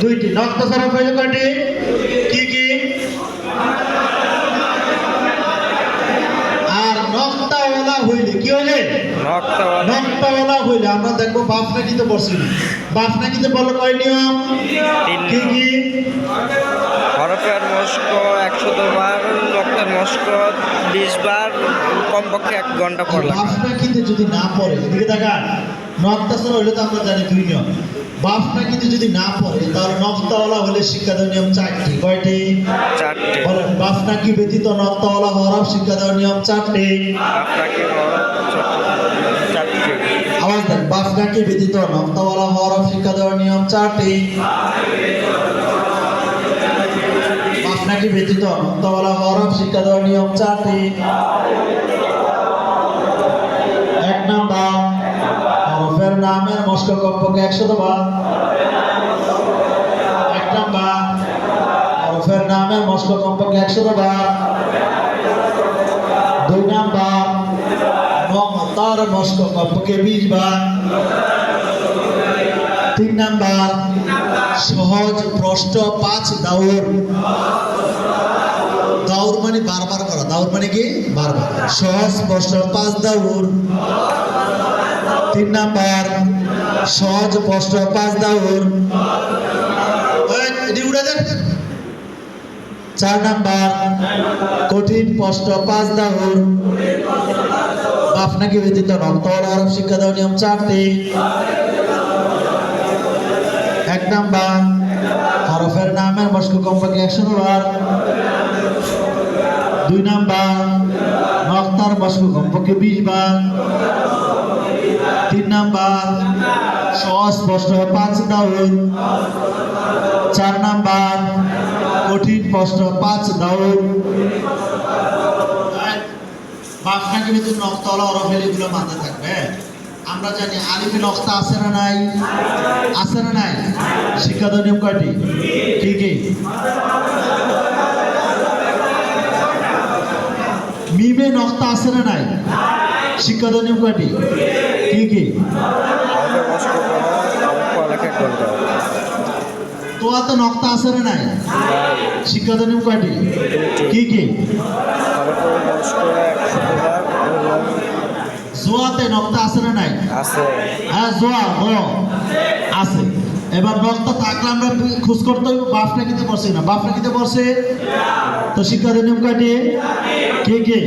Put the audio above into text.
দুইটি। নক্তা সরফ হইলে কয়টি? কি কি? আর নক্তাওয়ালা হইলে কি হইলে? নক্তাওয়ালা হইলে আমরা দেখবো বাফনাকিতে বসি না। বাফনাকিতে বলো কয় নিয়ম? কি কি? হরফের মস্ক 102 বার, নক্তার মস্ক 20 বার, কমপক্ষে 1 ঘন্টা পর লাগে। বাফনাকিতে যদি না পড়ে, এদিকে দেখান, নক্তা সরফ হইলে তো আমরা জানি 2 নিয়ম। বাফনাকিতে যদি না পড়ে তাহলে নক্তাওয়ালা হলে শিক্ষা দেওয়ার নিয়ম 4টি। কয়টি? 4টি। বলেন, বাফনাকি ব্যতীত নক্তাওয়ালা হরফ শিক্ষা দেওয়ার নিয়ম 4টি। আপনাকে 4টি। আওয়াজ দেন, বাফনাকি ব্যতীত নক্তাওয়ালা হরফ শিক্ষা দেওয়ার নিয়ম 4টি। বাফনাকি ব্যতীত নক্তাওয়ালা হরফ শিক্ষা দেওয়ার নিয়ম 4টি। 1 নাম্বার, হরফের নামের মস্ক কমপক্ষে 100 বার। 1 নাম্বার, হরফের নামের মস্ক কমপক্ষে 100 বার। 2 নাম্বার, নক্তার মস্ক কমপক্ষে 20 বার। 3 নাম্বার, সহজ প্রশ্ন 5 দাউর। দাউর মানে বারবার করা। দাউর মানে কি? বারবার। সহজ প্রশ্ন 5 দাউর। 3 নাম্বার, সহজ প্রশ্ন 5 দাউর। 4 নাম্বার, কঠিন প্রশ্ন 5 দাউর। বাফনাকি ব্যতীত নক্তাওয়ালা হরফ শিক্ষা দেওয়ার নিয়ম 4টি। 1 নাম্বার, হরফের নামের মস্ক কমপক্ষে 100 বার। 2 নাম্বার, নক্তার মস্ক কমপক্ষে 20 বার। 3 নাম্বার, সহজ প্রশ্ন 5 দাউর। 4 নাম্বার, কঠিন প্রশ্ন 5 দাউর। বাফনাকি ব্যতীত নক্তাওয়ালা হরফ হলে এগুলো মাথায় থাকবে। আমরা জানি আলিফে নক্তা আছে না নাই? আছে না নাই? শিক্ষা দেওয়ার নিয়ম কয়টি? কি কি? মিমে নক্তা আছে না নাই? শিক্ষা দেওয়ার নিয়ম কয়টি? কি কি? হরফের মস্ক কমপক্ষে 1 ঘন্টা। তোয়াতে নক্তা আছে না নাই? শিক্ষা দেওয়ার নিয়ম কয়টি? কি কি? হরফের মস্ক 100 বার এবং জোয়াতে নক্তা আছে না নাই? আছে। হ্যাঁ, জোয়া আছে। এবার নক্তা থাকলে আমরা খোঁজ করতে হইব। বাফনাকিতে পড়ছে না? বাফনাকিতে পড়ছে। তো শিক্ষা দেওয়ার নিয়ম কয়টি? কি কি?